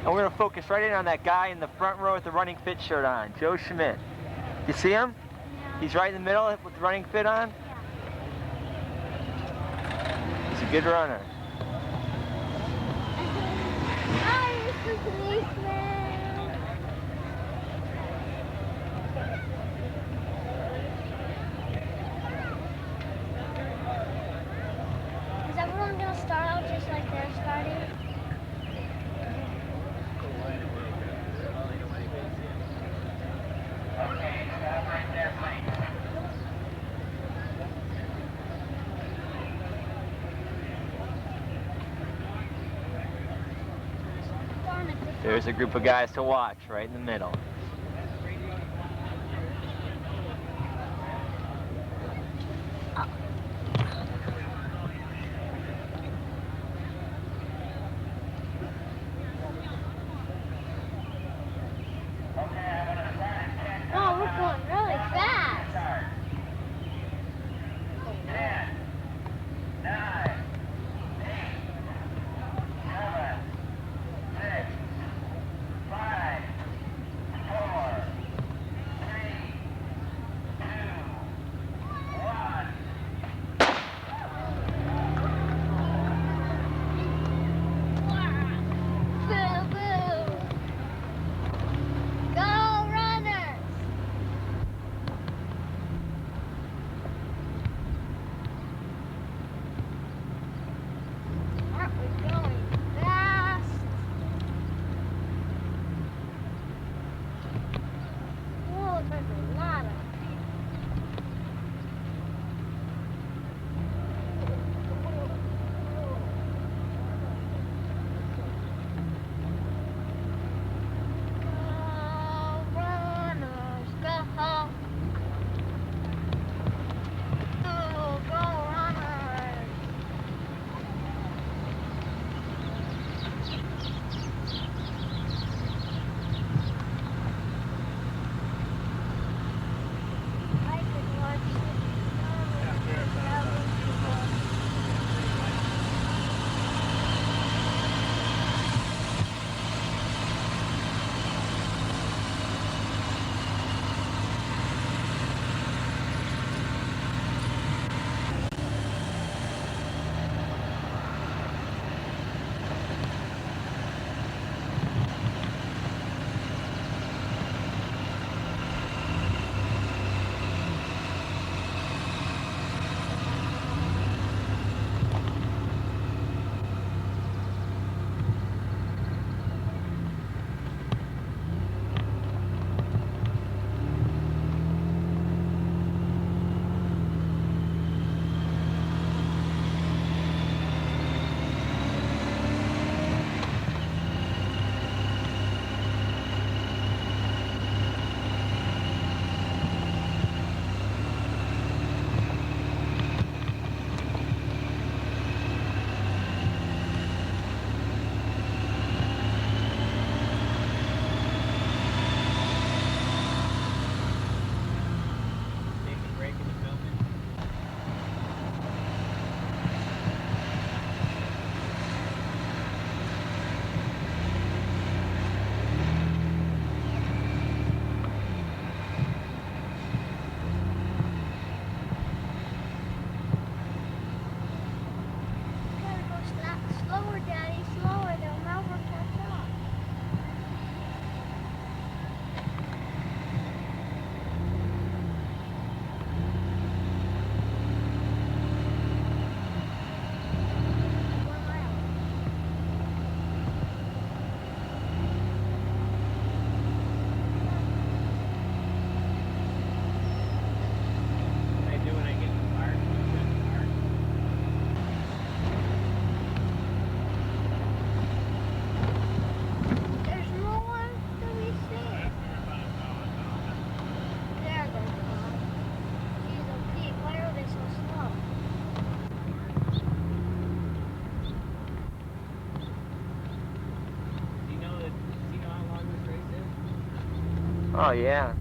And we're going to focus right in on that guy in the front row with the running fit shirt on, Joe Schmidt. You see him? Yeah. He's right in the middle with the running fit on? Yeah. He's a good runner. Hi, Mr. Policeman. Is everyone going to start out just like they're starting? There's a group of guys to watch right in the middle. Oh, we're going really fast. 10, 9, 8, 7, 6, 5, 4, Oh, yeah.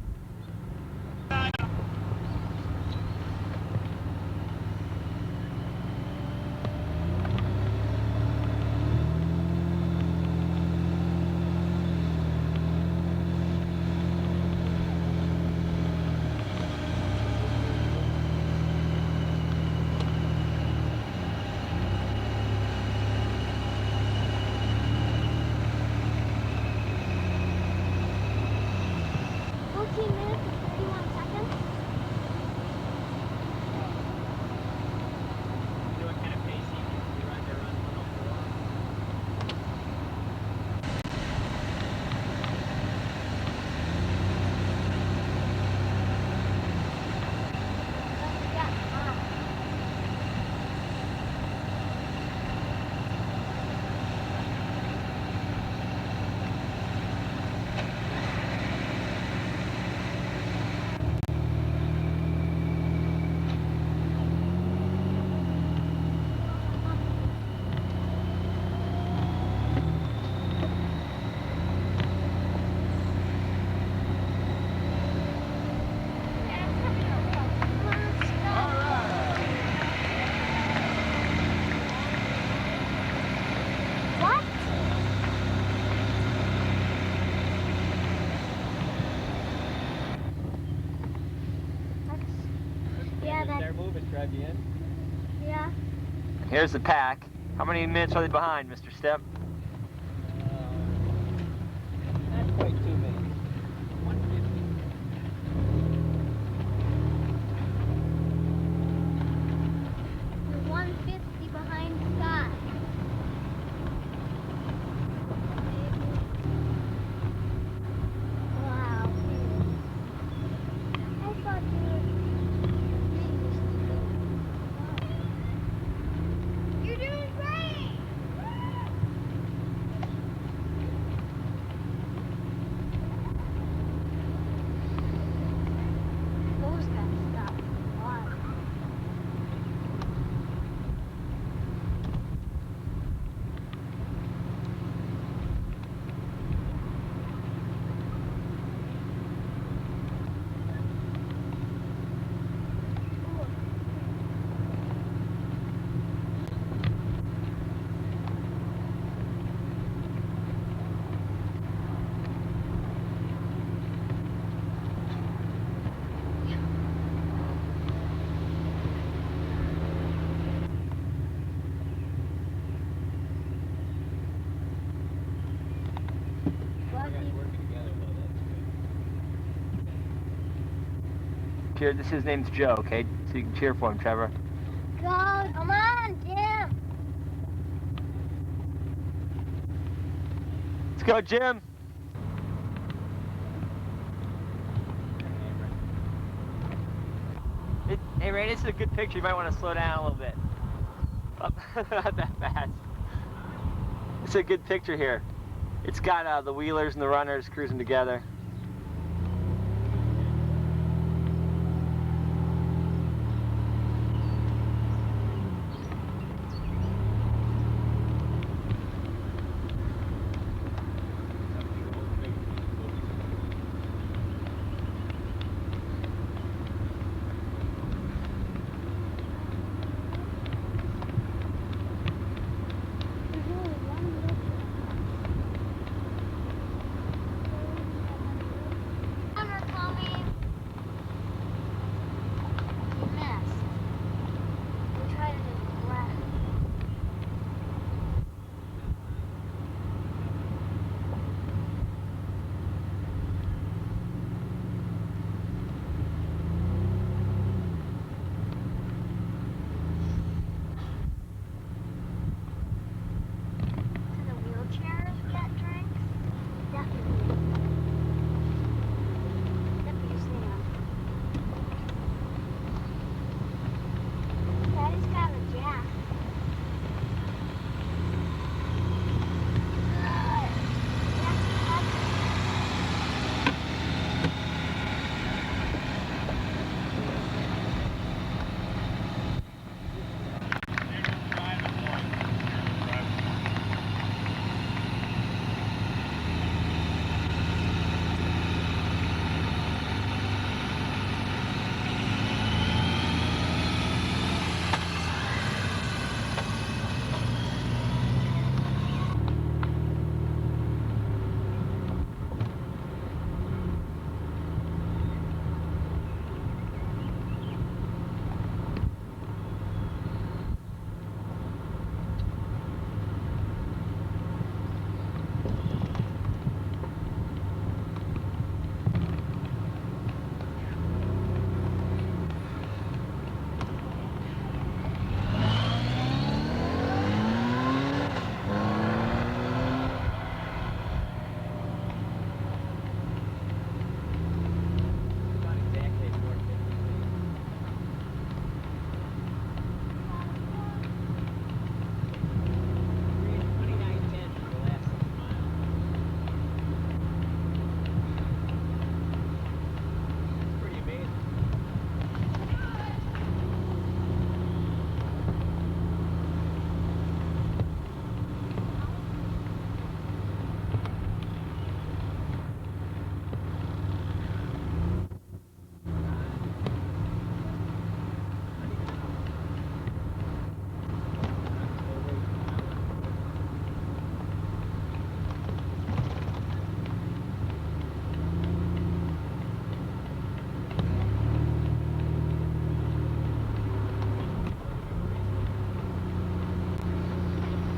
Yeah. Here's the pack. How many minutes are they behind, Mr. Step? Not quite 2 minutes. 150. 150 behind Scott. Wow. I thought you were... You're doing great! Those guys stopped a lot. Cheer. His name's Joe, okay? So you can cheer for him, Trevor. Go! Come on, Jim! Let's go, Jim! Hey, Ray, this is a good picture. You might want to slow down a little bit. Oh, not that fast. It's a good picture here. It's got the wheelers and the runners cruising together.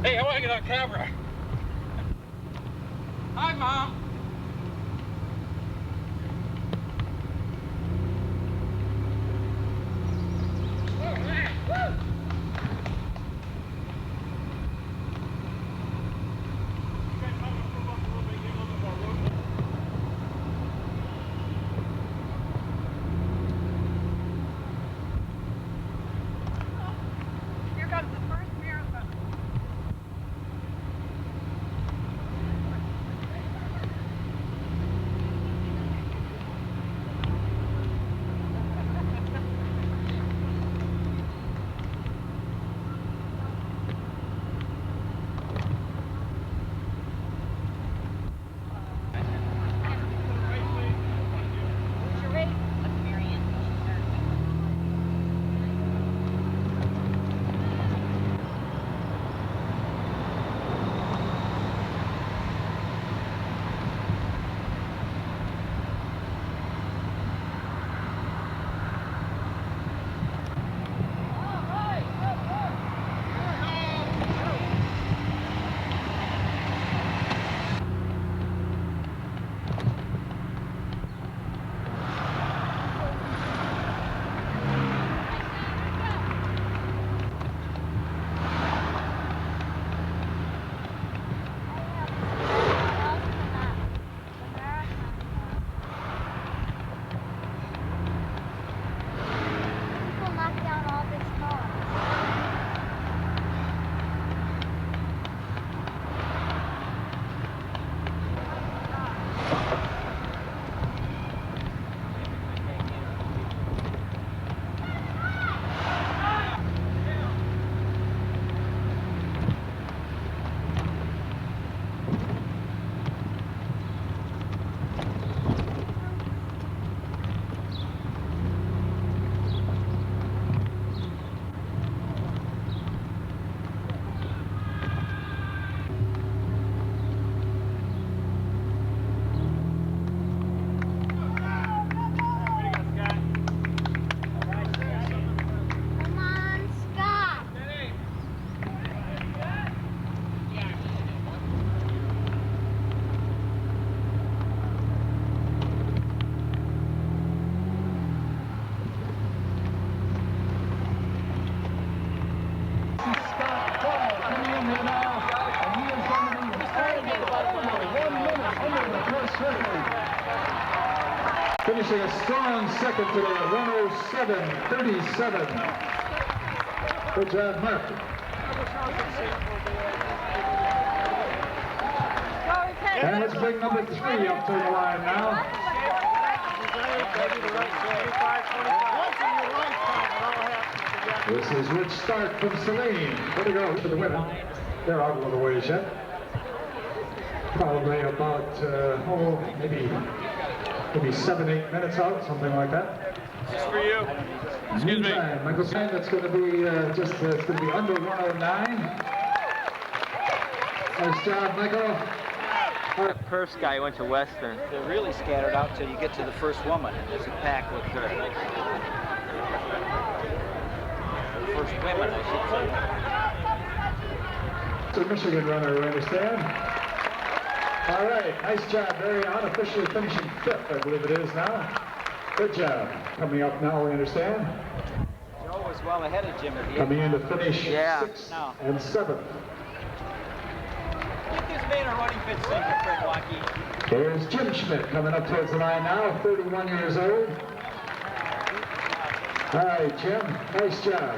Hey, I want to get on camera. Hi, Mom. Here comes the first marathon. What's your rate? That's Marianne. People knock down all these cars. Come on, Scott. Finishing a strong second today at 1:07:37. Good job, Mark. And let's bring number 3 up to the line now. This is Rich Stark from Saline. Way to go for the women. They're out a little ways yet. Probably about, maybe 7-8 minutes out, something like that. This is for you. Excuse me. Michael saying that's going to be it's going to be under 109. Nice job, Michael. The first guy went to Western. They're really scattered out till you get to the first woman, and there's a pack with her. The first women, I should say. To Michigan runner, we understand. All right, nice job. Very unofficially finishing 5th, I believe it is now. Good job. Coming up now, we understand. Joe was well ahead of Jim at the end. Coming in to finish 6th No. and 7th. Get this man a running fit sinker, Fred Waukee. There's Jim Schmidt coming up towards the line now, 31 years old. All right, Jim, nice job.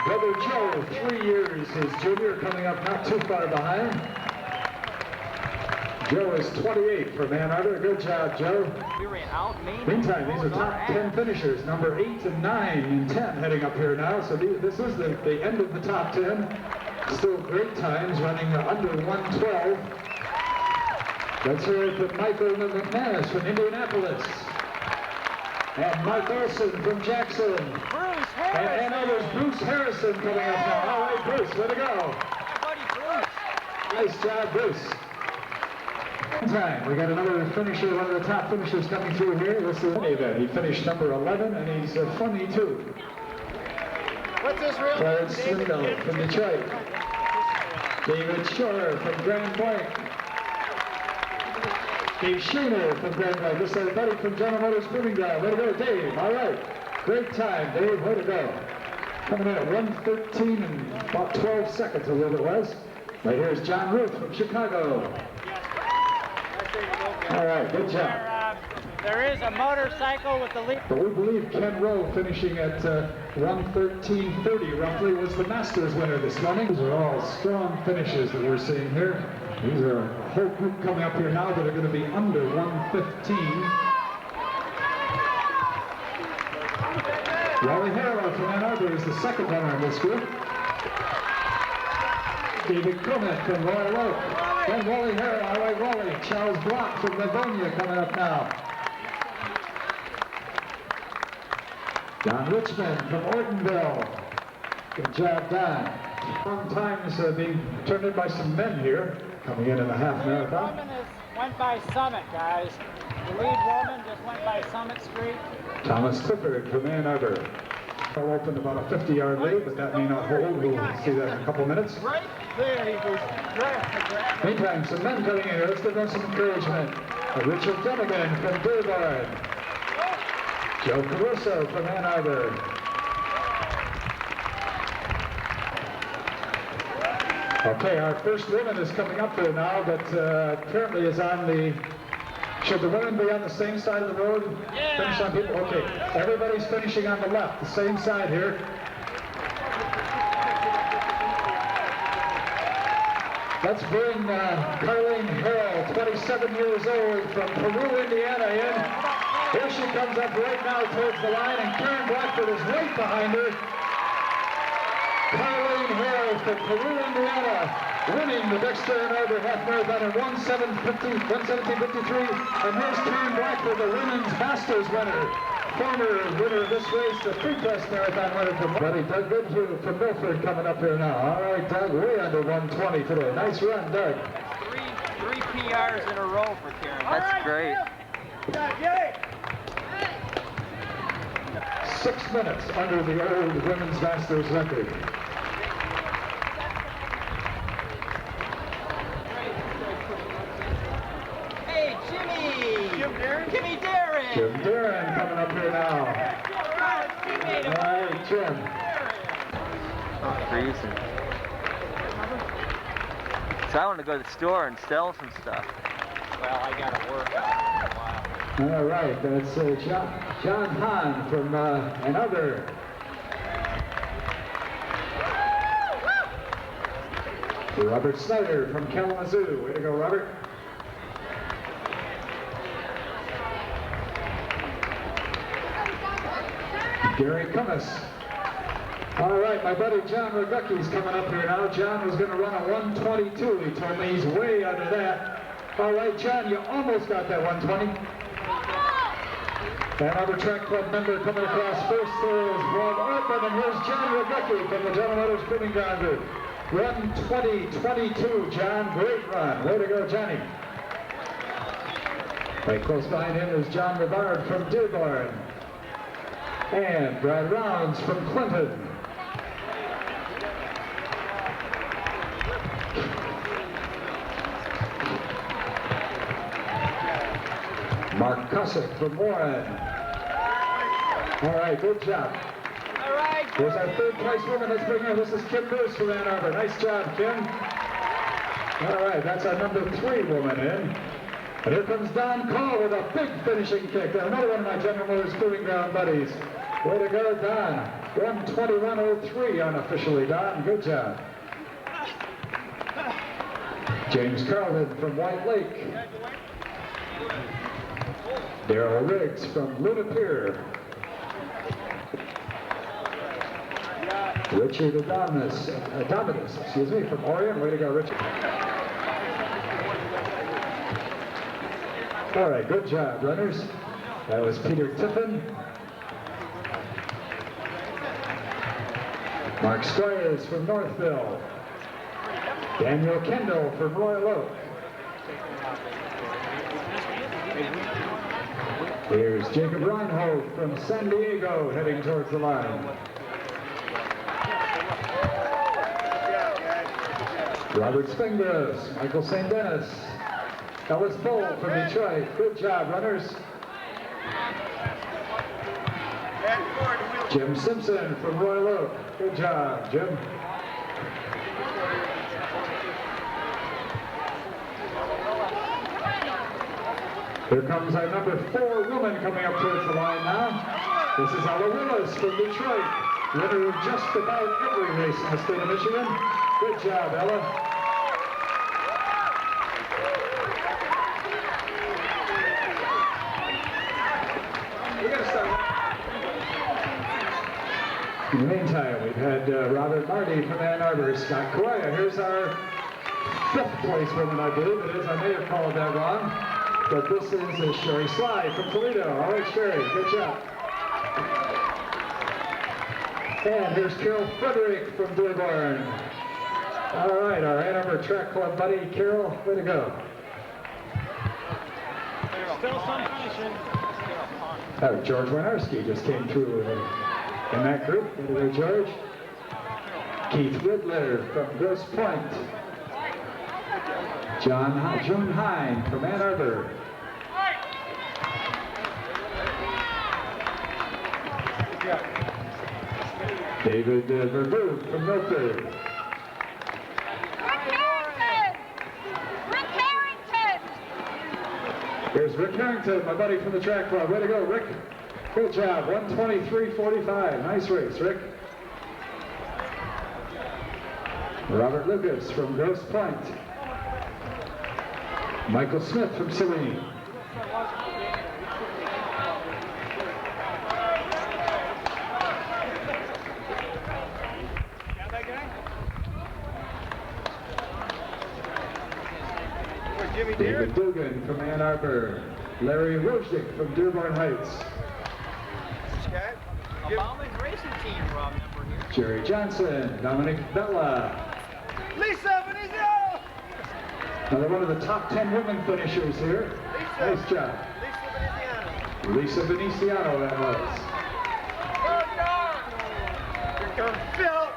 Brother Joe, 3 years his junior, coming up not too far behind. Joe is 28 from Ann Arbor. Good job, Joe. We ran out Main. Meantime, these are top 10 finishers. Number 8 and 9 and 10 heading up here now. So this is the end of the top 10. Still great times, running under 112. Let's hear it from Michael McManus from Indianapolis. And Mark Olson from Jackson. Bruce And Ann Arbor's Bruce Harrison coming up now. All right, Bruce, way to go. Buddy Bruce. Nice job, Bruce. Time. We got another finisher, one of the top finishers coming through here. This is the event. He finished number 11, and he's funny too. What's this real? Clarence Swindle from Detroit. David Shore from Grand Blanc. Dave Schooner from Grand Blanc. This is our buddy from General Motors Proving Ground. Way to go, Dave. All right. Great time, Dave. Way to go. Coming in at 1:13 and about 12 seconds, I believe it was. Right here is John Ruth from Chicago. All right, good job. There is a motorcycle with the lead. But we believe Ken Rowe finishing at 1:13.30 roughly was the Masters winner this morning. These are all strong finishes that we're seeing here. These are a whole group coming up here now that are going to be under 1:15. Wally Harrow from Ann Arbor is the second runner in this group. David Crumett from Royal Oak. Then Wally Harrow, all right, Wally. Charles Block from Livonia coming up now. Don Richmond from Ortonville. Good job, Don. Long times being turned in by some men here, coming in the half marathon. The woman went by Summit, guys. The lead woman just went by Summit Street. Thomas Clifford from Ann Arbor. Will open about a 50-yard lead, but that may not hold. We'll see that in a couple minutes. Right there, he goes. Meantime, some men coming in here. Let's give them some encouragement. Richard Dunnigan from Dearborn. Joe Caruso from Ann Arbor. Okay, our first woman is coming up there now, but currently is on the... Should the women be on the same side of the road? Yeah. Finish on people? Okay, everybody's finishing on the left, the same side here. Let's bring Carlene Harrell, 27 years old, from Peru, Indiana, in. Here she comes up right now towards the line, and Karen Blackford is right behind her. Carlene Harrell from Peru, Indiana, winning the Dexter-Ann Arbor Half Marathon in 1:17.53. And here's Karen Blackford, the women's Masters winner. Former winner of this race, the Free Press Marathon winner from Buddy Doug Goodhue from Milford coming up here now. All right, Doug, way under 120 today. Nice run, Doug. Three PRs in a row for Karen. That's great. 6 minutes under the old women's Masters record. Hey, Jimmy! Jim Darren! Jim Darren coming up here now. All right, Jim. Oh, freezing. So I want to go to the store and sell some stuff. Well, I gotta work out for a while. All right, that's John Hahn from Ann Arbor. Robert Snyder from Kalamazoo. Way to go, Robert. Gary Cummis. All right, my buddy John Regucki's coming up here now. John was going to run a 1:22. He told me he's way under that. All right, John, you almost got that 1:20. Ann Arbor Track Club member coming across first there is Rob Ortman, and here's John Regucki from the General Motors Proving Ground Group. Run 20:22, John. Great run. Way to go, Johnny. Right close behind him is John Rivard from Dearborn. And Brad Rounds from Clinton. Mark Cussick from Warren. All right, good job. All right. Here's our third place woman. Let's bring her. This is Kim Bruce from Ann Arbor. Nice job, Kim. All right, that's our number 3 woman in. And here comes Don Call with a big finishing kick. Another one of my General Motors Proving Ground buddies. Way to go, Don. 1:21.03 unofficially, Don. Good job. James Carlin from White Lake. Darrell Riggs from Luna Pier. Richard Adamus, from Orion. Way to go, Richard. All right, good job, runners. That was Peter Tiffin. Mark Squires from Northville. Daniel Kendall from Royal Oak. Here's Jacob Reinhold from San Diego heading towards the line. Robert Spengros, Michael St. Dennis, Ellis Bowl from Detroit. Good job, runners. Jim Simpson from Royal Oak. Good job, Jim. Here comes our number 4 woman coming up towards the line now. This is Ella Willis from Detroit, winner of just about every race in the state of Michigan. Good job, Ella. In the meantime, we've had Robert Marty from Ann Arbor, Scott Correa. Here's our 5th place woman, I believe it is. I may have called that wrong. But this is Sherry Sly from Toledo. All right, Sherry, good job. And here's Carol Frederick from Dearborn. All right, our Ann Arbor Track Club buddy, Carol, way to go. Still some finishing. George Winarski just came through in that group. Way to go, George. Keith Riddler from Grosse Pointe. June Hine from Ann Arbor. David Vervoot from Milford. Rick Harrington! Here's Rick Harrington, my buddy from the track club. Way to go, Rick. Good job, 1:23:45. Nice race, Rick. Robert Lucas from Grosse Pointe. Michael Smith from Saline. David Dugan from Ann Arbor. Larry Rojdik from Dearborn Heights. Obama's racing team, Rob, number here. Jerry Johnson, Dominic Bella. Lisa Venezia! Another one of the top 10 women finishers here. Nice job. Lisa Veneciano, that was. Here comes Phil!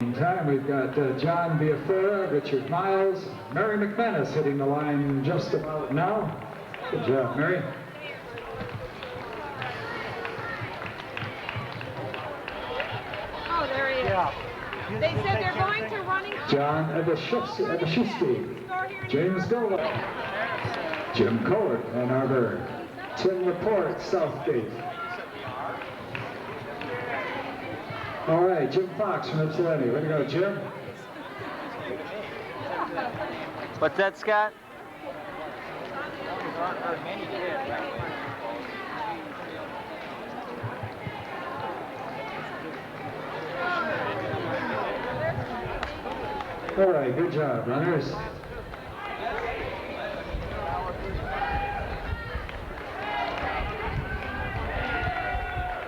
Meantime, we've got John Biafora, Richard Miles, Mary McManus hitting the line just about now. Good job, Mary. Oh, there he is. Yeah. They said they're going to running. John Ebashewski, James Gola, Jim Kohler, Ann Arbor, Tim Laporte, Southgate. All right, Jim Fox from Ypsilanti. Way to go, Jim. What's that, Scott? All right, good job, runners.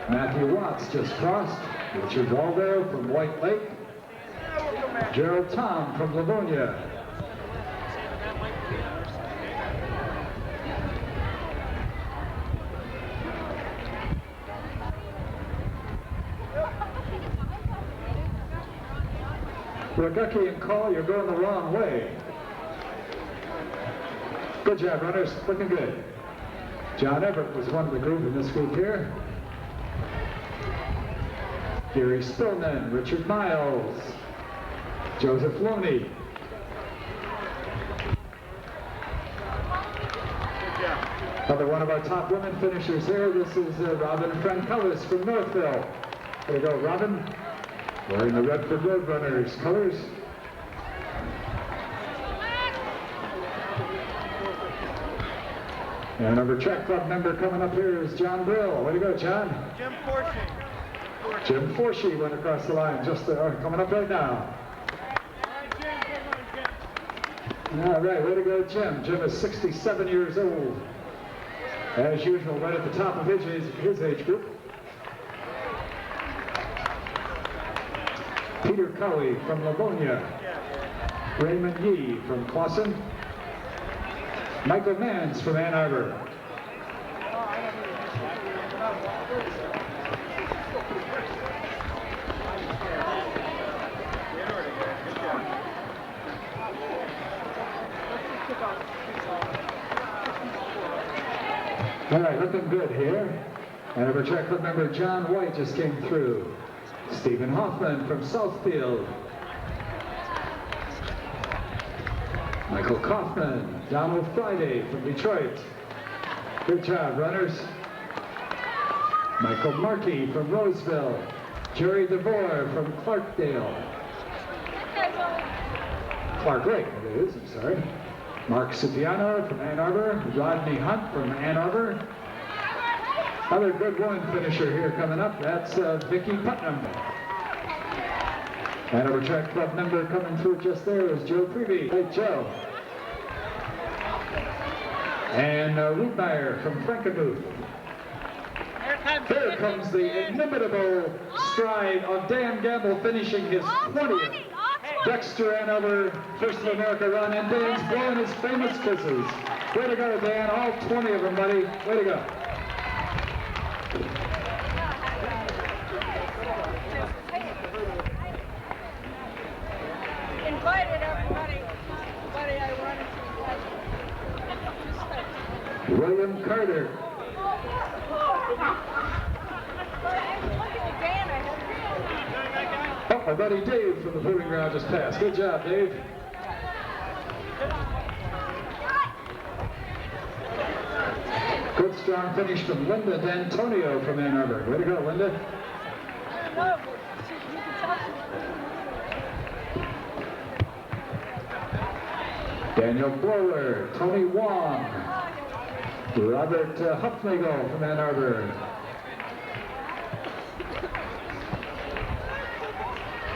Matthew Watts just crossed. Richard Waldo from White Lake. Gerald Tom from Livonia. Ragaki and Call, you're going the wrong way. Good job, runners. Looking good. John Everett was one of the group in this group here. Gary Spillman, Richard Miles, Joseph Looney. Another one of our top women finishers here. This is Robin Frankellis from Northville. There you go, Robin. Wearing the Redford Roadrunners colors. And another track club member coming up here is John Brill. Way to go, John. Jim Forshee. Jim Forshee went across the line just coming up right now. All right, way to go, Jim. Jim is 67 years old. As usual, right at the top of his age group. Peter Cowie from Livonia. Raymond Yee from Clawson. Michael Mans from Ann Arbor. All right, looking good here. Ann Arbor Track Club member John White just came through. Stephen Hoffman from Southfield. Michael Kaufman, Donald Friday from Detroit. Good job, runners. Michael Markey from Roseville. Jerry DeVore from Clarkdale. Clark Lake, it is, I'm sorry. Mark Cipriano from Ann Arbor. Rodney Hunt from Ann Arbor. Another good woman finisher here coming up. That's Vicki Putnam. Ann Arbor Track Club member coming through just there is Joe Prevey. Hey, Joe. And Ruth Meyer from Frankenmuth. Here comes the inimitable stride of Dan Gamble finishing his 20th Dexter-Ann Arbor First of America run, and Dan's blowing his famous kisses. Way to go, Dan. All 20 of them, buddy. Way to go. Invited everybody I wanted to. William Carter. Oh, my buddy Dave from the proving ground just passed. Good job, Dave. Good strong finish from Linda D'Antonio from Ann Arbor. Way to go, Linda. Daniel Blower, Tony Wong, Robert Huffnagel from Ann Arbor.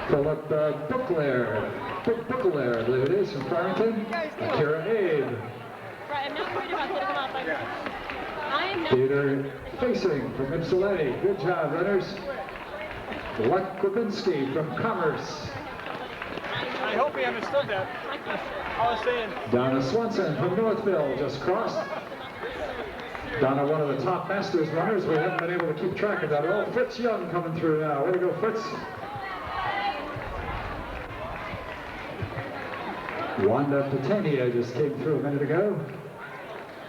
Philip Bookler, I believe it is, from Farmington. Akira Abe. I'm not worried about putting them up. I'm not. Peter Facing from Ypsilanti. Good job, runners. Luck Krupinski from Commerce. I hope he understood that. I was saying. Donna Swanson from Northville just crossed. Donna, one of the top Masters runners. We haven't been able to keep track of that at all. Fritz Young coming through now. Way to go, Fritz. Wanda Patania just came through a minute ago.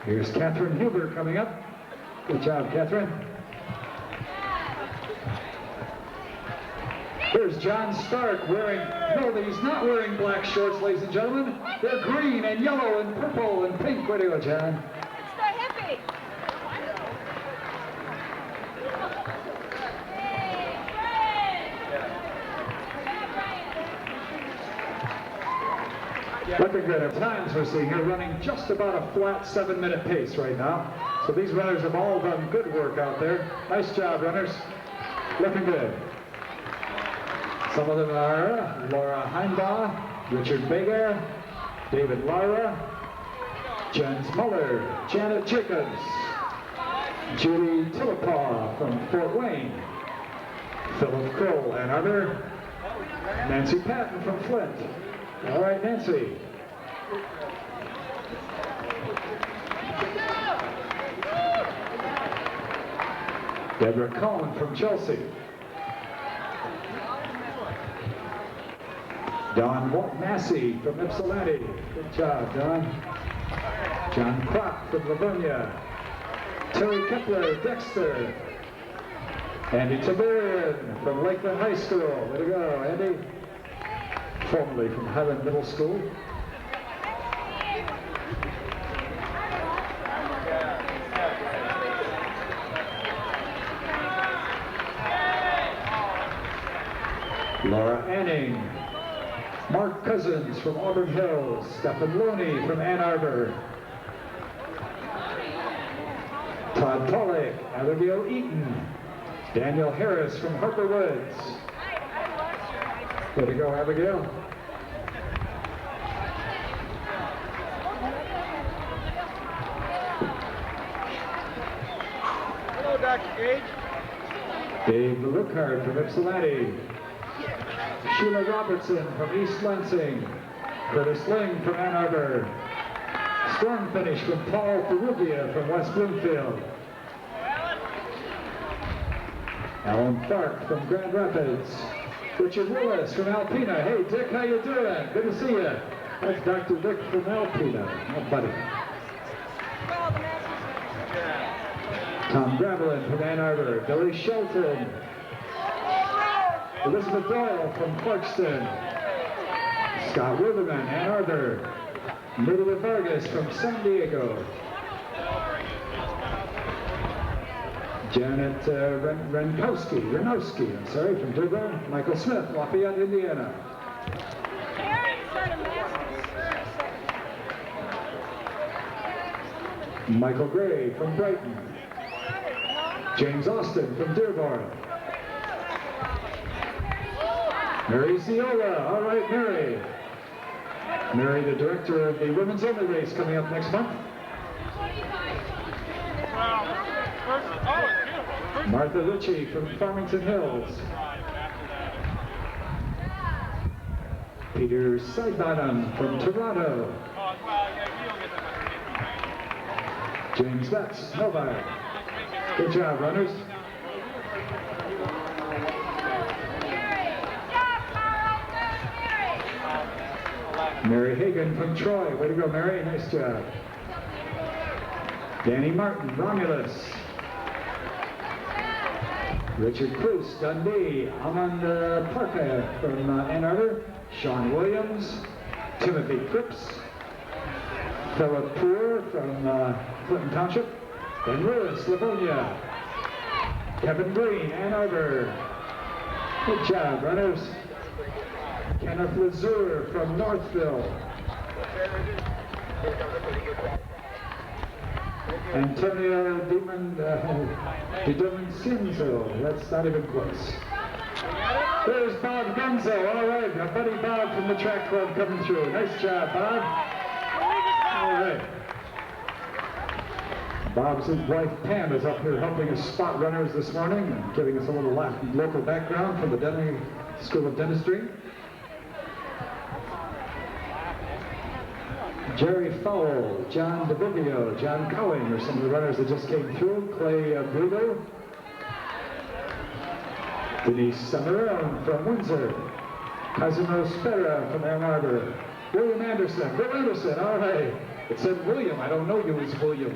Here's Catherine Huber coming up. Good job, Catherine. Here's John Stark wearing, no, he's not wearing black shorts, ladies and gentlemen. They're green and yellow and purple and pink. Way to go, John. It's the hippie. Looking good. At times we're seeing here running just about a flat 7-minute pace right now. So these runners have all done good work out there. Nice job, runners. Looking good. Some of them are Laura Heimbaugh, Richard Vega, David Lara, Jens Muller, Janet Jacobs, Judy Tillapaw from Fort Wayne, Philip Kroll, Ann Arbor, Nancy Patton from Flint. All right, Nancy. Deborah Cohen from Chelsea. Don Massey from Ypsilanti. Good job, Don. John Kropp from Livonia. Terry Kepler, Dexter. Andy Tabarin from Lakeland High School. Way to go, Andy. Formerly from Highland Middle School. Laura Anning. Mark Cousins from Auburn Hills. Stephen Loney from Ann Arbor. Todd Pollock, Abigail Eaton. Daniel Harris from Harper Woods. Way to go, Abigail. Hello, Dr. Gage. Dave Lookhart from Ypsilanti. Sheila Robertson from East Lansing. Curtis Ling from Ann Arbor. Strong finish from Paul Ferruvia from West Bloomfield. Alan Clark from Grand Rapids. Richard Willis from Alpena. Hey, Dick, how you doing? Good to see you. That's Dr. Dick from Alpena. Oh, buddy. Well, the Masters. Tom Gravelin from Ann Arbor. Billy Shelton. Elizabeth Doyle from Clarkston. Scott Witherman, Ann Arbor. Lydia Vargas from San Diego. Janet Renowski, I'm sorry, from Dearborn. Michael Smith, Lafayette, Indiana. Michael Gray from Brighton. James Austin from Dearborn. Mary Ziola, all right, Mary. Mary, the director of the women's only race coming up next month. Martha Ritchie from Farmington Hills. Peter Sidebottom from Toronto. James Betts, Novi. Good job, runners. Mary Hagan from Troy. Way to go, Mary. Nice job. Danny Martin, Romulus. Richard Cruz, Dundee. Amanda Parka from Ann Arbor. Sean Williams. Timothy Cripps. Philip Poor from Clinton Township. Ben Lewis, Livonia. Kevin Green, Ann Arbor. Good job, runners. Kenneth Lazur from Northville. Antonio DiDomincenzo. That's not even close. There's Bob Gunzo. All right, our buddy Bob from the track club coming through. Nice job, Bob. All right. Bob's wife Pam is up here helping us spot runners this morning and giving us a little local background from the Denny School of Dentistry. Jerry Fowle, John DeVivio, John Cowing are some of the runners that just came through. Clay Bruno, Denise Samarone from Windsor, Cosimo Spera from Ann Arbor, William Anderson, Bill Anderson, all right. It said William, I don't know you as William.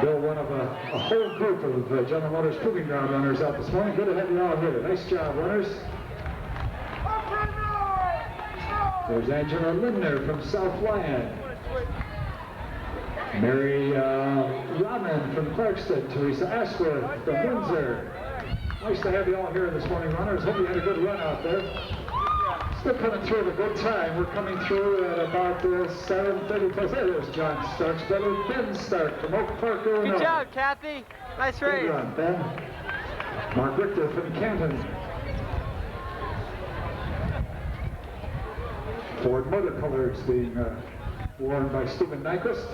Bill, one of a whole group of General Motors Proving Ground runners out this morning. Good to have you all here. Nice job, runners. There's Angela Lindner from South Lyon. Mary Rahman from Clarkston. Teresa Ashworth from Windsor. Nice to have you all here this morning, runners. Hope you had a good run out there. Still coming through at a good time. We're coming through at about 7:30 plus. Hey, there's John Starks, Ben Stark from Oak Park, Illinois. Good job, Kathy. Nice race. Good run, Ben. Mark Richter from Canton. Ford Motor Colors being worn by Stephen Nyquist.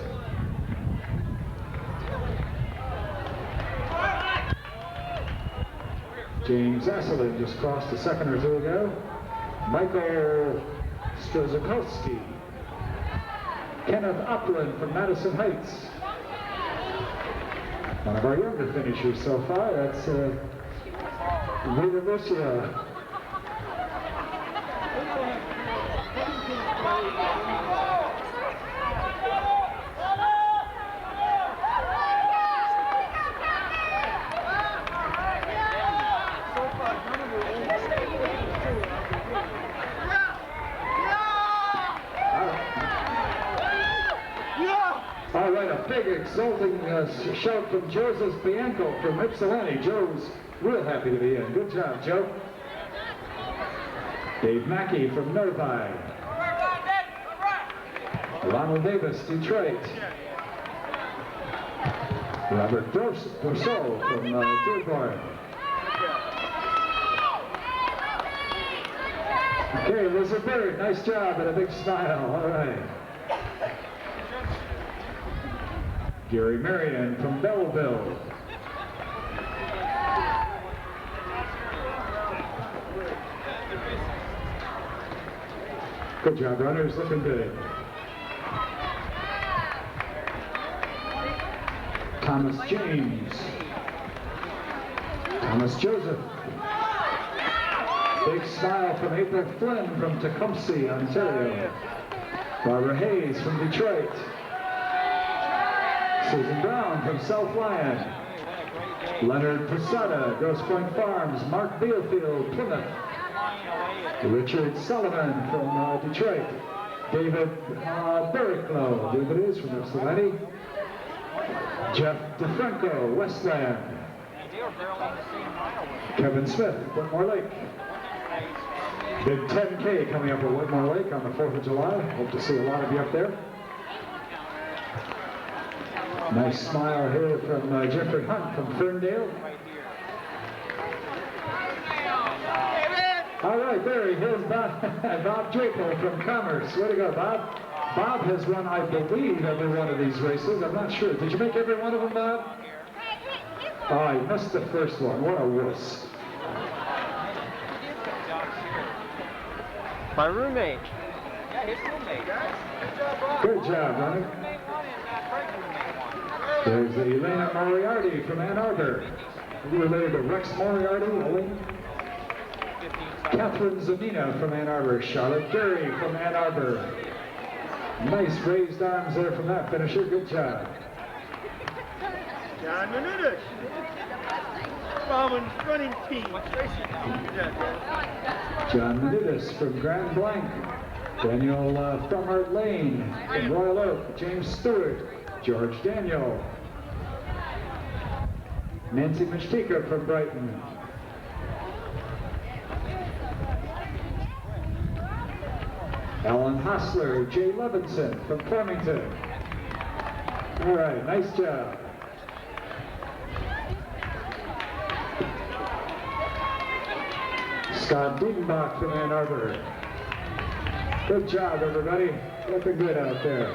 James Asselin just crossed a second or two ago. Michael Strozakowski. Kenneth Upland from Madison Heights. One of our younger finishers so far, that's Rita Lucia. All right, a big exulting shout from Joseph Bianco from Ypsilanti. Joe's real happy to be in. Good job, Joe. Dave Mackey from Novi. Ronald Davis, Detroit. Robert Dorso from Dearborn. Okay, Lizard Bird, nice job and a big smile. All right. Gary Marion from Belleville. Good job, runners, looking good. Thomas James. Thomas Joseph. Big smile from April Flynn from Tecumseh, Ontario. Barbara Hayes from Detroit. Susan Brown from South Lyon. Leonard Posada, Grosse Point Farms. Mark Bealfield, Plymouth. Richard Sullivan from Detroit. David Barriclow, David is from Ypsilanti. Jeff DeFranco, Westland. Kevin Smith, Whitmore Lake. Big 10K coming up at Whitmore Lake on the 4th of July. Hope to see a lot of you up there. Nice smile here from Jeffrey Hunt from Ferndale. All right, there he is, Bob Draper from Commerce. Way to go, Bob. Bob has run, I believe, every one of these races. I'm not sure. Did you make every one of them, Bob? Oh, you missed the first one. What a wuss. My roommate. Yeah, his roommate, guys. Good job, running. There's Elena Moriarty from Ann Arbor. Are you related to Rex Moriarty, Elaine? Catherine Zamina from Ann Arbor. Charlotte Gary from Ann Arbor. Nice raised arms there from that finisher. Good job. John Menendez. Bowman's running team. John Menendez from Grand Blanc. Daniel Fromart Lane from Royal Oak. James Stewart. George Daniel. Nancy Mishtika from Brighton. Alan Hostler, Jay Levinson from Farmington. All right, nice job. Scott Diedenbach from Ann Arbor. Good job, everybody. Looking good out there.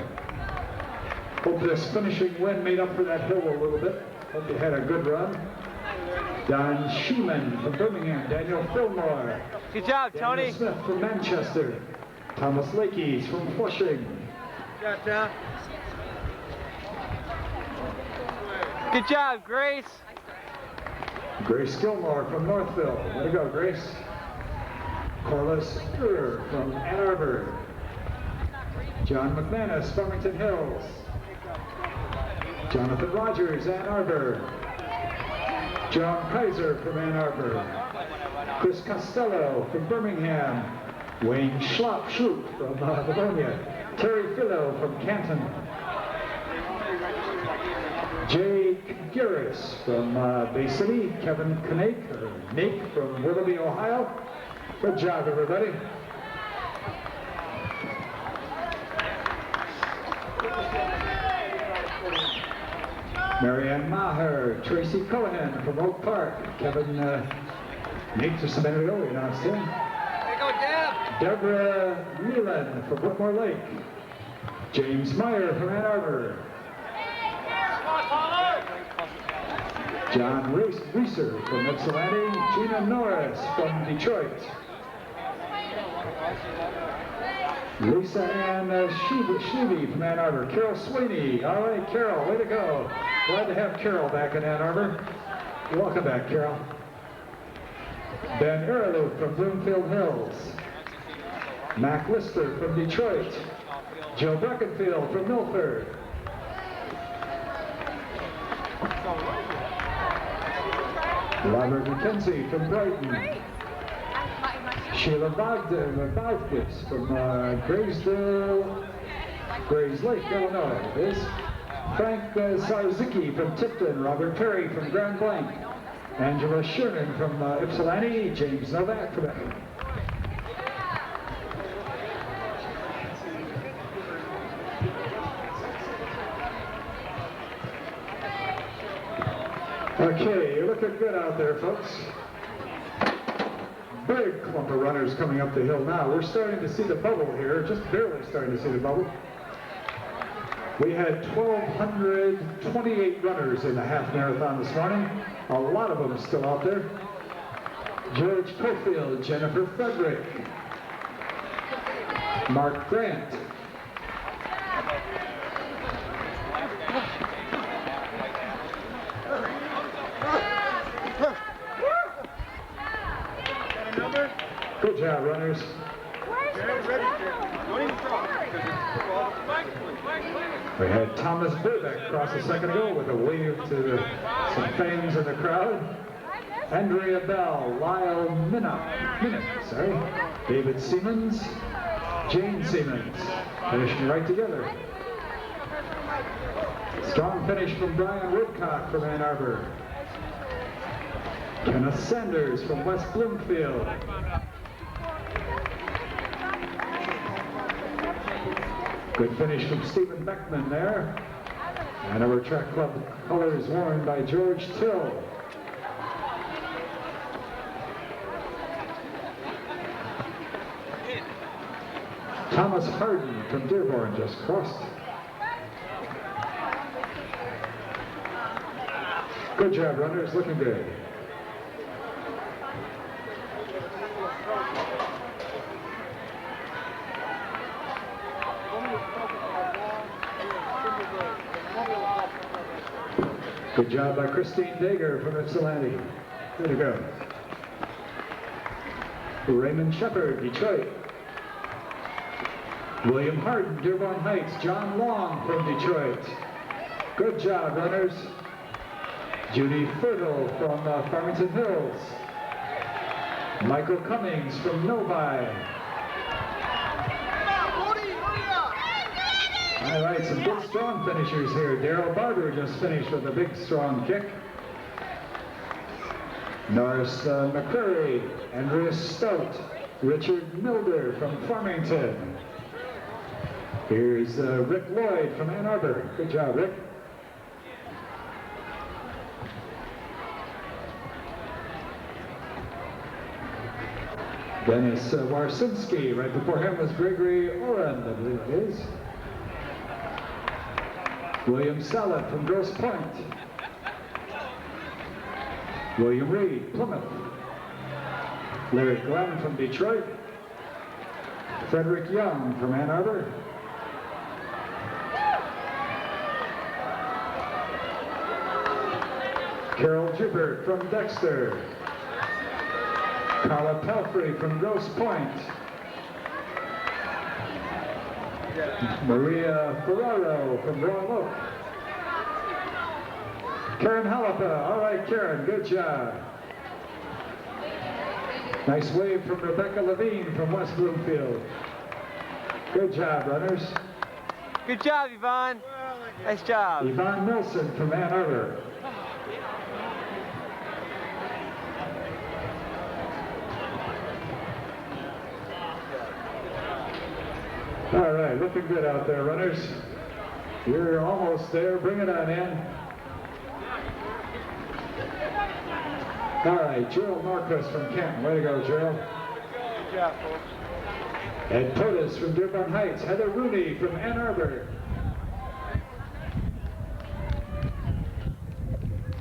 Hope this finishing win made up for that hill a little bit. Hope you had a good run. Don Schumann from Birmingham. Daniel Fillmore. Good job, Tony. Daniel Smith from Manchester. Thomas Lakey from Flushing. Good job, Tom. Good job, Grace. Grace Gilmore from Northville. Way to go, Grace. Corliss Ur from Ann Arbor. John McManus, Farmington Hills. Jonathan Rogers, Ann Arbor. John Kaiser from Ann Arbor. Chris Costello from Birmingham. Wayne Schlupp from Livonia. Terry Fillo from Canton. Jake Garris from Bay City. Kevin Nake from Willoughby, Ohio. Good job, everybody. Marianne Maher, Tracy Cohen from Oak Park. Kevin Nate just a minute ago, we announced him. Deborah Nealon from Whitmore Lake. James Meyer from Ann Arbor. John Reeser from Ypsilanti. Gina Norris from Detroit. Lisa Ann Sheeby from Ann Arbor. Carol Sweeney. All right, Carol, way to go. Glad to have Carol back in Ann Arbor. Welcome back, Carol. Ben Erlew from Bloomfield Hills. Mac Lister from Detroit. Joe Breckenfield from Milford. Robert McKenzie from Brighton. Sheila Bogdis from Grays Lake, Illinois. It is. Frank Sarzicki from Tipton. Robert Perry from Grand Blanc. Angela Sherman from Ypsilanti. James Novak from Okay, you're looking good out there, folks. Big clump of runners coming up the hill now. We're starting to see the bubble here, just barely starting to see the bubble. We had 1,228 runners in the half marathon this morning. A lot of them still out there. George Cofield, Jennifer Frederick, Mark Grant. Number? Good job, runners. Ready, don't even draw. We had Thomas Burbeck cross a second ago with a wave to some fans in the crowd. Andrea Bell, Lyle Minnick, David Siemens, Jane Siemens, finishing right together. Strong finish from Brian Woodcock from Ann Arbor. Kenneth Sanders from West Bloomfield. Good finish from Stephen Beckman there. Ann Arbor Track Club colors worn by George Till. Thomas Harden from Dearborn just crossed. Good job, runners, looking good. Good job by Christine Dager from Ypsilanti. Way to go. Raymond Shepard, Detroit. William Harden, Dearborn Heights. John Long from Detroit. Good job, runners. Judy Fertile from Farmington Hills. Michael Cummings from Novi. All right, some good strong finishers here. Darrell Barber just finished with a big strong kick. Norris McCrary, Andreas Stout, Richard Milder from Farmington. Here's Rick Lloyd from Ann Arbor. Good job, Rick. Dennis Warsinski. Right before him was Gregory Orand, I believe it is. William Sallet from Grosse Pointe. William Reed, Plymouth. Larry Glenn from Detroit. Frederick Young from Ann Arbor. Carol Joubert from Dexter. Carla Pelfrey from Grosse Pointe. Maria Ferraro from Royal Oak. Karen Halapa. All right, Karen, good job. Nice wave from Rebecca Levine from West Bloomfield. Good job, runners. Good job, Yvonne. Nice job. Yvonne Nelson from Ann Arbor. All right, looking good out there, runners. You're almost there. Bring it on in. All right, Gerald Norquist from Canton. Way to go, Gerald. Good job, folks. Ed Potus from Dearborn Heights. Heather Rooney from Ann Arbor.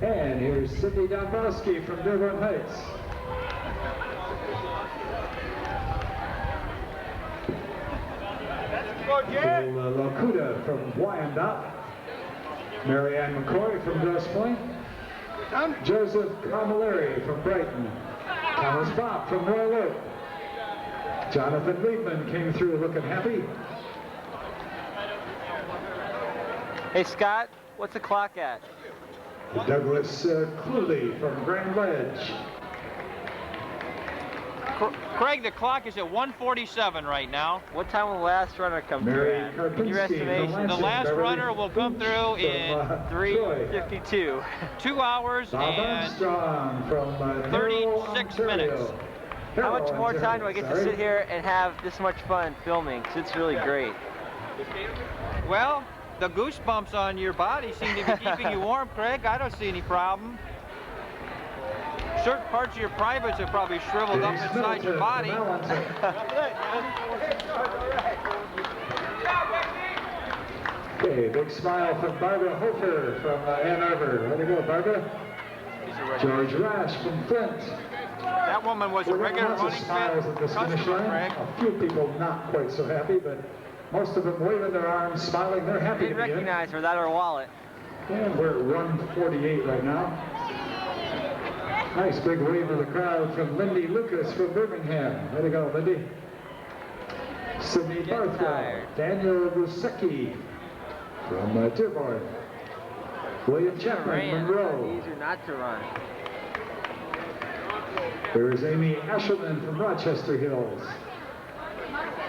And here's Cindy Dombrowski from Dearborn Heights. Bill Lakuda from Wyandotte. Marianne McCoy from Grosse Pointe. Joseph Camilleri from Brighton. Thomas Bopp from Royal Oak. Jonathan Liebman came through looking happy. Hey, Scott, what's the clock at? Douglas Cluley from Grand Ledge. Craig, the clock is at 1:47 right now. What time will the last runner come Mary through? Give your estimation. The last runner will come through in 3:52. 2 hours Bob and Armstrong from 36 minutes. How much more time do I get to sit here and have this much fun filming? 'Cause it's really great. Well, the goosebumps on your body seem to be keeping you warm, Craig. I don't see any problem. Certain parts of your privates are probably shriveled up inside your body. Okay, big smile from Barbara Hofer from Ann Arbor. Way to go, Barbara. George Rash from Flint. That woman was a regular Lots of running smiles at this finish customer, line. Craig. A few people not quite so happy, but most of them waving their arms, smiling. They're happy Didn't to be in. recognize her without her wallet. And we're at 1:48 right now. Nice big wave of the crowd from Lindy Lucas from Birmingham. Way to go, Lindy. Sydney Getting Barthel, tired. Daniel Rusecki from Dearborn, William Chapman, Ran. Monroe. Easier not to run. There's Amy Asherman from Rochester Hills.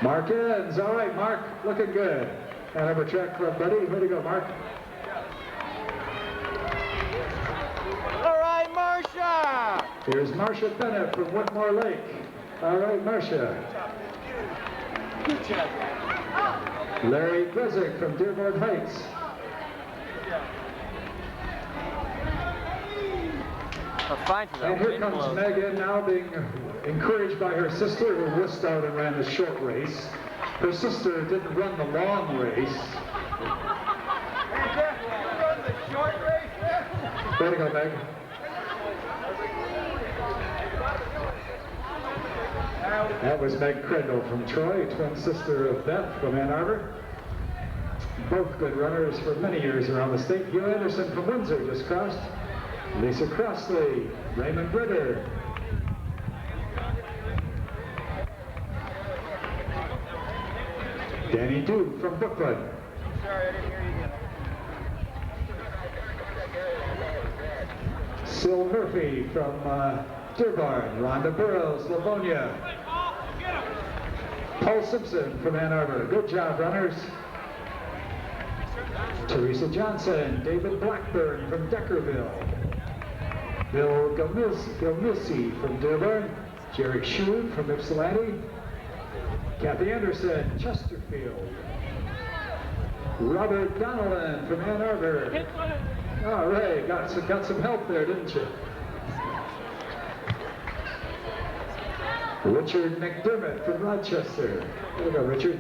Mark Enns, all right, Mark, looking good. Ann Arbor Track Club, buddy. Way to go, Mark. All right, Marcia. Here's Marcia Bennett from Whitmore Lake. All right, Marcia. Larry Grezik from Dearborn Heights. Fine for And that. here comes Megan now being encouraged by her sister who whisked out and ran the short race. Her sister didn't run the long race. Way to go, Meg. That was Meg Crendel from Troy, twin sister of Beth from Ann Arbor. Both good runners for many years around the state. Hugh Anderson from Windsor just crossed. Lisa Crossley, Raymond Britter. Danny Duke from Brooklyn. Sorry, I didn't hear you again. Syl Murphy from Dearborn. Rhonda Burrows, Livonia. Paul Simpson from Ann Arbor. Good job, runners. Teresa Johnson, David Blackburn from Deckerville. Bill Gilmilsey from Dearborn. Jerry Schuh from Ypsilanti. Kathy Anderson, Chesterfield. Robert Donnellan from Ann Arbor. All right, got some help there, didn't you? Richard McDermott from Rochester. There we go, Richard.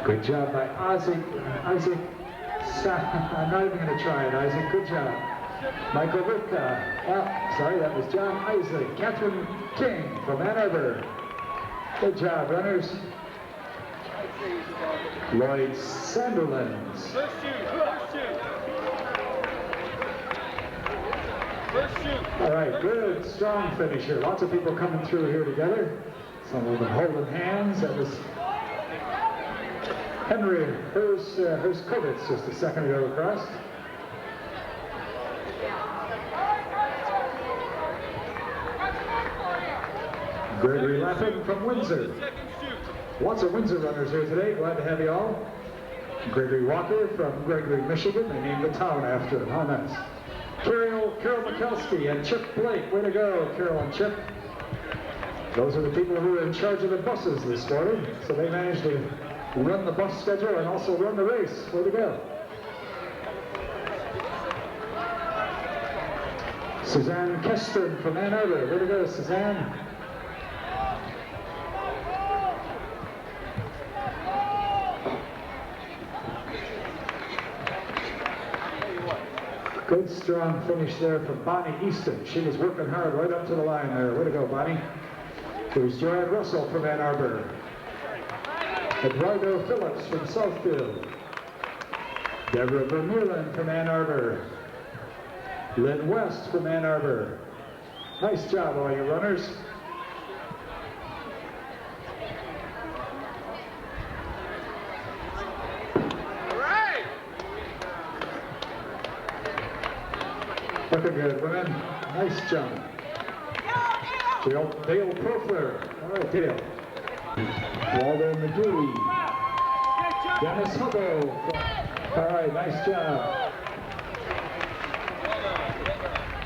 Good job by Isaac. I'm not even going to try it, Isaac. Good job. Michael Ritka. Oh, sorry, that was John Isaac. Catherine King from Ann Arbor. Good job, runners. Lloyd Sanderlands. First shoot. All right, good, strong finish here. Lots of people coming through here together. Some of them holding hands. That was Henry Herskovitz just a second ago across. Gregory Lappin from Windsor. Lots of Windsor runners here today. Glad to have you all. Gregory Walker from Gregory, Michigan. They named the town after him. How nice. Carol Mikulski and Chip Blake. Way to go, Carol and Chip. Those are the people who were in charge of the buses this morning. So they managed to run the bus schedule and also run the race. Way to go. Suzanne Keston from Ann Arbor. Way to go, Suzanne. Good strong finish there from Bonnie Easton. She was working hard right up to the line there. Way to go, Bonnie. There's Joanne Russell from Ann Arbor. Eduardo Phillips from Southfield. Deborah Vermeulen from Ann Arbor. Lynn West from Ann Arbor. Nice job, all you runners. Looking good, women. Nice job. Dale Profler. All right, Dale. Waldo McGee. Dennis Hubbo. All right, nice job.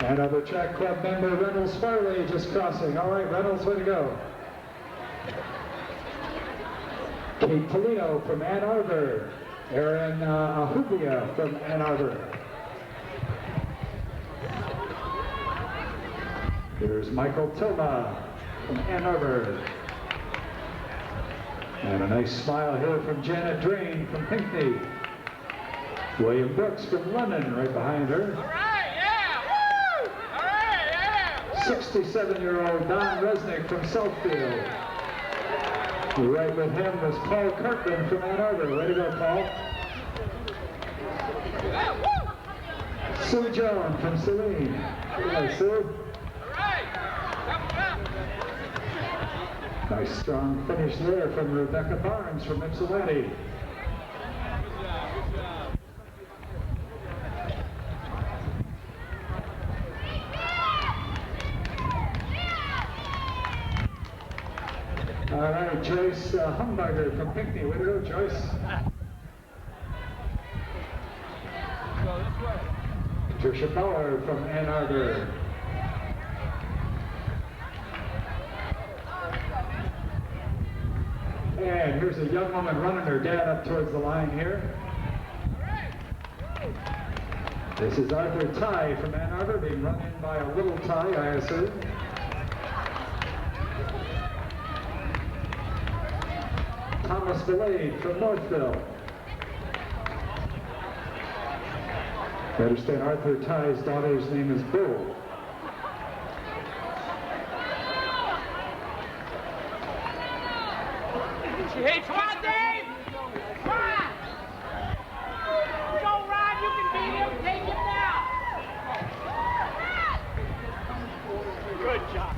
Ann Arbor Track Club member Reynolds Farley just crossing. All right, Reynolds, way to go. Kate Polino from Ann Arbor. Aaron Ahubia from Ann Arbor. Here's Michael Tilma from Ann Arbor. And a nice smile here from Janet Drain from Pinckney. William Brooks from London right behind her. All right, yeah, woo! All right, yeah! 67-year-old Don Resnick from Southfield. Right with him was Paul Cartman from Ann Arbor. Way to go, Paul. Sue Jones from Saline. Hi, Sue. Nice strong finish there from Rebecca Barnes from Ypsilanti. All right, Joyce Humbarger from Pinckney. Way to go, Joyce. Patricia Bauer from Ann Arbor. And here's a young woman running her dad up towards the line here. This is Arthur Ty from Ann Arbor, being run in by a little Ty, I assume. Thomas Belade from Northville. I understand Arthur Ty's daughter's name is Bo. Hey, come on, Dave! Come on! Go, Ron, you can beat him. Take him down. Good job.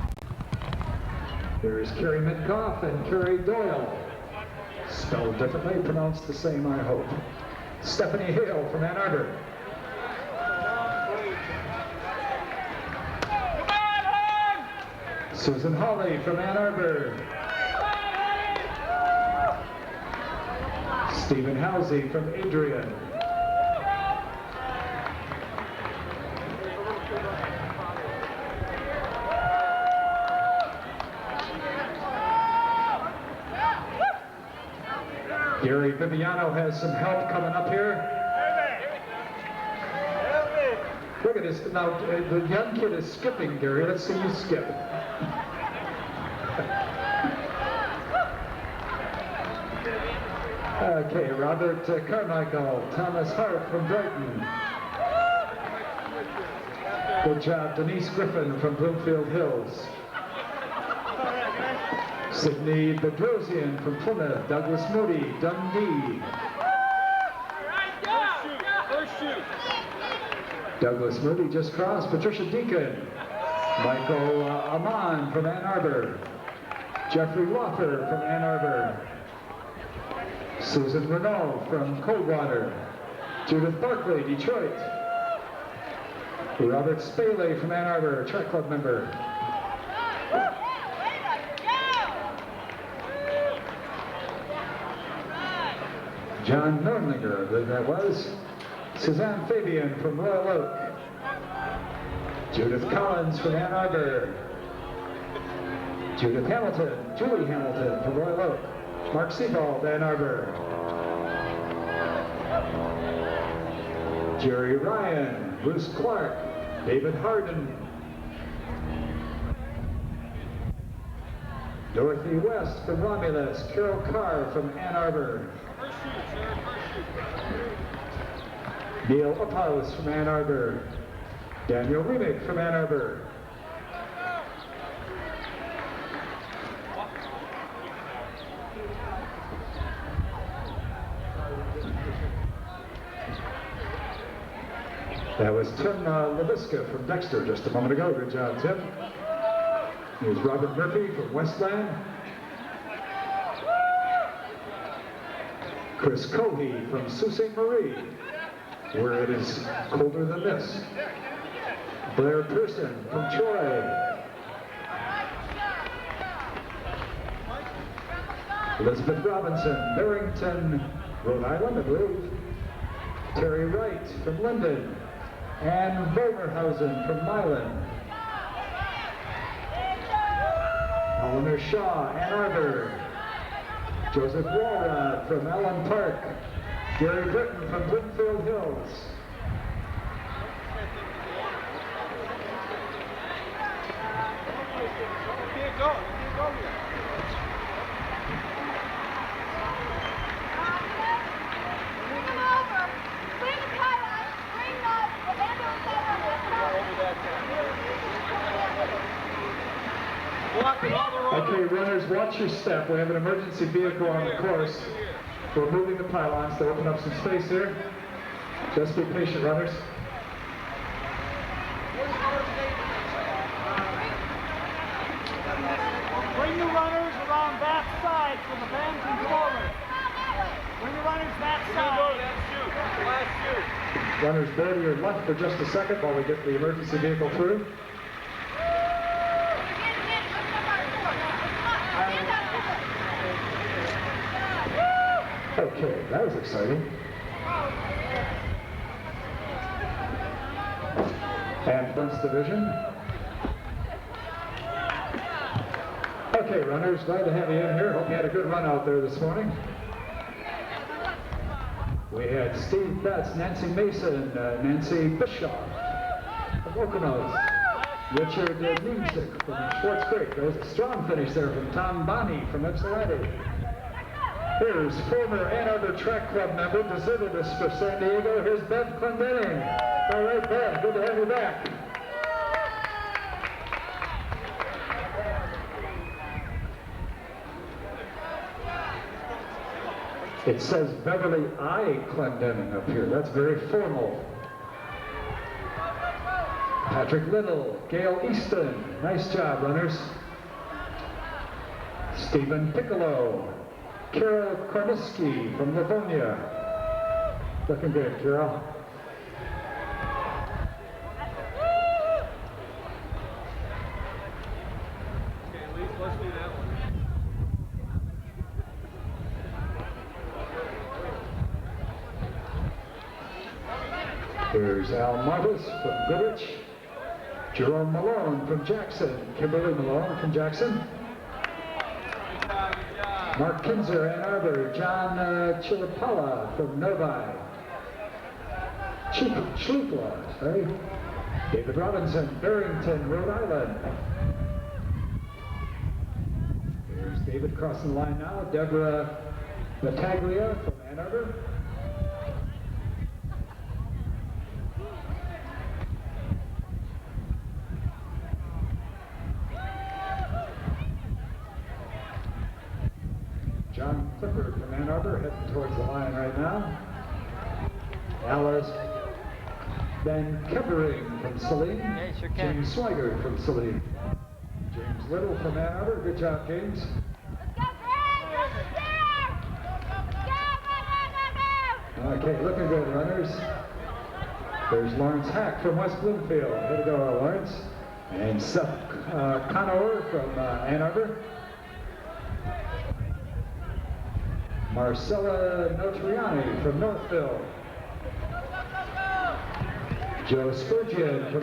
There's Carrie Minkoff and Carrie Doyle. Spelled differently, pronounced the same, I hope. Stephanie Hale from Ann Arbor. Come on, Hug! Susan Hawley from Ann Arbor. Stephen Housey from Adrian. Gary Viviano has some help coming up here. Look at this. Now, the young kid is skipping, Gary. Let's see you skip. Okay, Robert Carmichael, Thomas Hart from Brighton. Good job, Denise Griffin from Bloomfield Hills. Sydney Bedrosian from Plymouth, Douglas Moody, Dundee. First shoot. Douglas Moody just crossed, Patricia Deacon. Michael Amon from Ann Arbor. Jeffrey Woffer from Ann Arbor. Susan Renault from Coldwater. Judith Barkley, Detroit. Robert Spaley from Ann Arbor, Track Club member. John Nordlinger, I believe that was. Suzanne Fabian from Royal Oak. Judith Collins from Ann Arbor. Judith Hamilton, Julie Hamilton from Royal Oak. Mark Sebald, Ann Arbor. Jerry Ryan, Bruce Clark, David Harden. Dorothy West from Romulus, Carol Carr from Ann Arbor. Neil Uphouse from Ann Arbor. Daniel Remick from Ann Arbor. That was Tim LaVisca from Dexter just a moment ago. Good job, Tim. Here's Robert Murphy from Westland. Chris Cohey from Sault Ste. Marie, where it is colder than this. Blair Pearson from Troy. Elizabeth Robinson, Barrington, Rhode Island, I believe. Terry Wright from Linden. Ann Volmerhausen from Milan. Eleanor Shaw, Ann Arbor. Joseph Walrod from Allen Park. Gary Britton from Bloomfield Hills. Can't go here. Bring him over. Bring the pylon. Bring the ambulance Okay, runners, watch your step. We have an emergency vehicle on the course. We're moving the pylons to open up some space here. Just be patient, runners. Bring your runners around that side so the band can forward. Bring your runners that side. Last shoot. Runners bear to your left for just a second while we get the emergency vehicle through. Okay, that was exciting. Ambulance division. Okay, runners, glad to have you in here. Hope you had a good run out there this morning. We had Steve Betts, Nancy Mason, Nancy Bischoff from Okonos, Richard Niemczyk from Schwartz Creek. There's a strong finish there from Tom Bonney from Ypsilanti. Here's former Ann Arbor Track Club member, deserted us for San Diego. Here's Bev Clendenning. All right, Bev, good to have you back. It says Beverly I. Clendenning up here. That's very formal. Patrick Little, Gail Easton. Nice job, runners. Stephen Piccolo. Carol Korniski from Livonia. Looking good, Carol. Here's Al Marvis from Goodrich. Jerome Malone from Jackson. Kimberly Malone from Jackson. Mark Kinzer, Ann Arbor. John Chilipala from Novi. Schlupla, sorry. David Robinson, Barrington, Rhode Island. Here's David crossing the line now. Deborah Battaglia from Ann Arbor. John Clifford from Ann Arbor heading towards the line right now. Alice Van Kevering from Saline. Yeah, sure can. James Swigert from Saline. James Little from Ann Arbor. Good job, James. Okay, looking good, runners. There's Lawrence Hack from West Bloomfield. Way to go, Lawrence. And Seth Conover from Ann Arbor. Marcella Notriani from Northville. Joe Spurgeon from